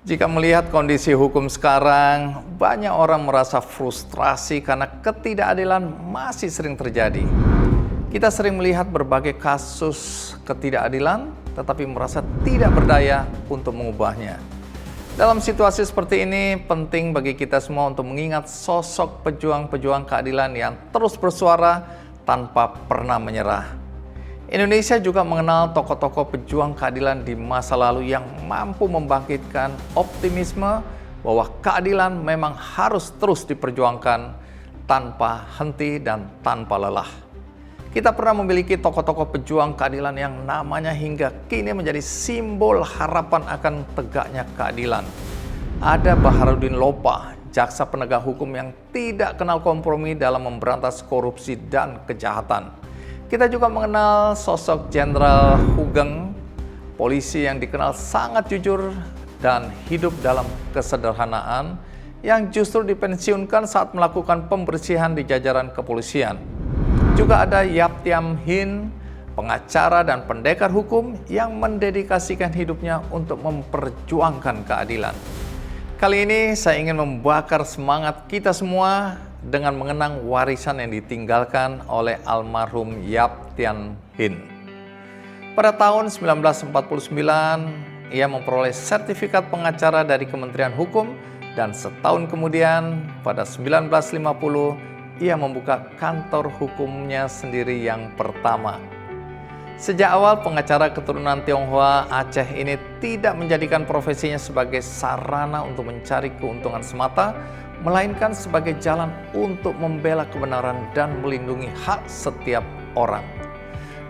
Jika melihat kondisi hukum sekarang, banyak orang merasa frustrasi karena ketidakadilan masih sering terjadi. Kita sering melihat berbagai kasus ketidakadilan, tetapi merasa tidak berdaya untuk mengubahnya. Dalam situasi seperti ini, penting bagi kita semua untuk mengingat sosok pejuang-pejuang keadilan yang terus bersuara tanpa pernah menyerah. Indonesia juga mengenal tokoh-tokoh pejuang keadilan di masa lalu yang mampu membangkitkan optimisme bahwa keadilan memang harus terus diperjuangkan tanpa henti dan tanpa lelah. Kita pernah memiliki tokoh-tokoh pejuang keadilan yang namanya hingga kini menjadi simbol harapan akan tegaknya keadilan. Ada Baharudin Lopa, jaksa penegak hukum yang tidak kenal kompromi dalam memberantas korupsi dan kejahatan. Kita juga mengenal sosok Jenderal Hugeng, polisi yang dikenal sangat jujur dan hidup dalam kesederhanaan, yang justru dipensiunkan saat melakukan pembersihan di jajaran kepolisian. Juga ada Yap Thiam Hien, pengacara dan pendekar hukum yang mendedikasikan hidupnya untuk memperjuangkan keadilan. Kali ini saya ingin membakar semangat kita semua dengan mengenang warisan yang ditinggalkan oleh almarhum Yap Thiam Hien. Pada tahun 1949, ia memperoleh sertifikat pengacara dari Kementerian Hukum dan setahun kemudian, pada 1950, ia membuka kantor hukumnya sendiri yang pertama. Sejak awal, pengacara keturunan Tionghoa Aceh ini tidak menjadikan profesinya sebagai sarana untuk mencari keuntungan semata, melainkan sebagai jalan untuk membela kebenaran dan melindungi hak setiap orang.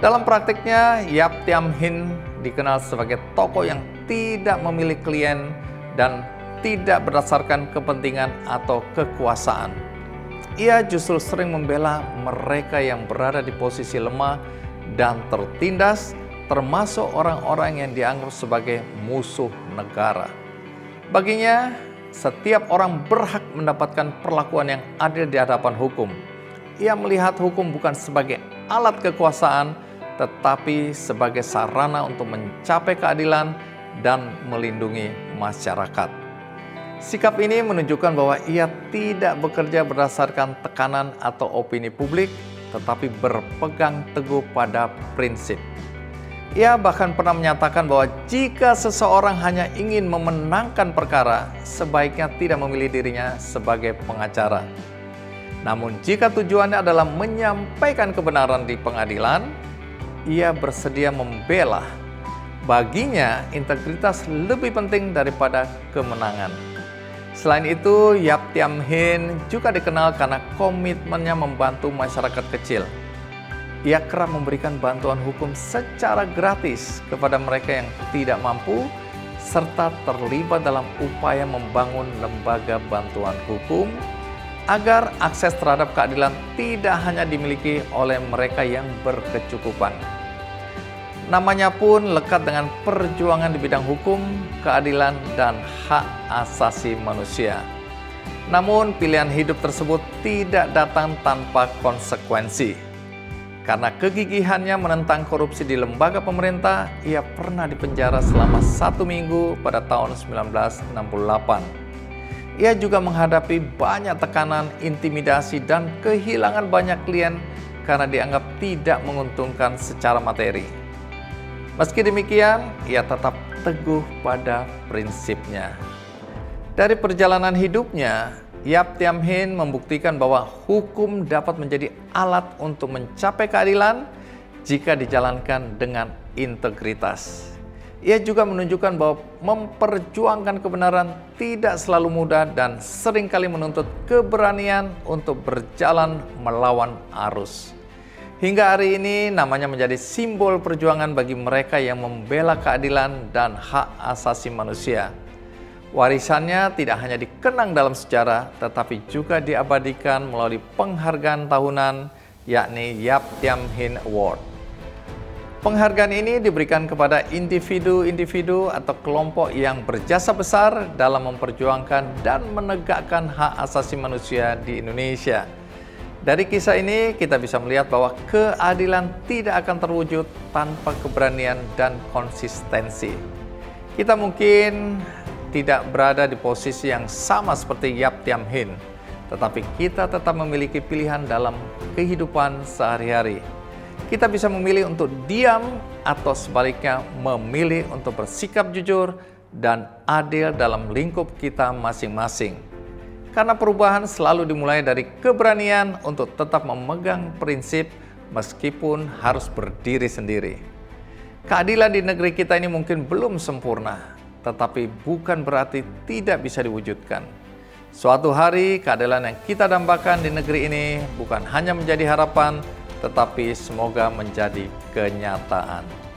Dalam praktiknya, Yap Thiam Hien dikenal sebagai tokoh yang tidak memilih klien dan tidak berdasarkan kepentingan atau kekuasaan. Ia justru sering membela mereka yang berada di posisi lemah dan tertindas, termasuk orang-orang yang dianggap sebagai musuh negara. Baginya, setiap orang berhak mendapatkan perlakuan yang adil di hadapan hukum. Ia melihat hukum bukan sebagai alat kekuasaan, tetapi sebagai sarana untuk mencapai keadilan dan melindungi masyarakat. Sikap ini menunjukkan bahwa ia tidak bekerja berdasarkan tekanan atau opini publik, tetapi berpegang teguh pada prinsip. Ia bahkan pernah menyatakan bahwa jika seseorang hanya ingin memenangkan perkara, sebaiknya tidak memilih dirinya sebagai pengacara. Namun jika tujuannya adalah menyampaikan kebenaran di pengadilan, ia bersedia membela. Baginya, integritas lebih penting daripada kemenangan. Selain itu, Yap Thiam Hien juga dikenal karena komitmennya membantu masyarakat kecil. Ia kerap memberikan bantuan hukum secara gratis kepada mereka yang tidak mampu, serta terlibat dalam upaya membangun lembaga bantuan hukum agar akses terhadap keadilan tidak hanya dimiliki oleh mereka yang berkecukupan. Namanya pun lekat dengan perjuangan di bidang hukum, keadilan, dan hak asasi manusia. Namun pilihan hidup tersebut tidak datang tanpa konsekuensi. Karena kegigihannya menentang korupsi di lembaga pemerintah, ia pernah dipenjara selama 1 minggu pada tahun 1968. Ia juga menghadapi banyak tekanan, intimidasi, dan kehilangan banyak klien karena dianggap tidak menguntungkan secara materi. Meski demikian, ia tetap teguh pada prinsipnya. Dari perjalanan hidupnya, Yap Thiam Hien membuktikan bahwa hukum dapat menjadi alat untuk mencapai keadilan jika dijalankan dengan integritas. Ia juga menunjukkan bahwa memperjuangkan kebenaran tidak selalu mudah dan seringkali menuntut keberanian untuk berjalan melawan arus. Hingga hari ini namanya menjadi simbol perjuangan bagi mereka yang membela keadilan dan hak asasi manusia. Warisannya tidak hanya dikenang dalam sejarah, tetapi juga diabadikan melalui penghargaan tahunan, yakni Yap Thiam Hien Award. Penghargaan ini diberikan kepada individu-individu atau kelompok yang berjasa besar dalam memperjuangkan dan menegakkan hak asasi manusia di Indonesia. Dari kisah ini, kita bisa melihat bahwa keadilan tidak akan terwujud tanpa keberanian dan konsistensi. Kita mungkin tidak berada di posisi yang sama seperti Yap Tiam Hin, tetapi kita tetap memiliki pilihan dalam kehidupan sehari-hari. Kita bisa memilih untuk diam atau sebaliknya memilih untuk bersikap jujur dan adil dalam lingkup kita masing-masing. Karena perubahan selalu dimulai dari keberanian untuk tetap memegang prinsip meskipun harus berdiri sendiri. Keadilan di negeri kita ini mungkin belum sempurna, tetapi bukan berarti tidak bisa diwujudkan. Suatu hari keadilan yang kita dambakan di negeri ini bukan hanya menjadi harapan, tetapi semoga menjadi kenyataan.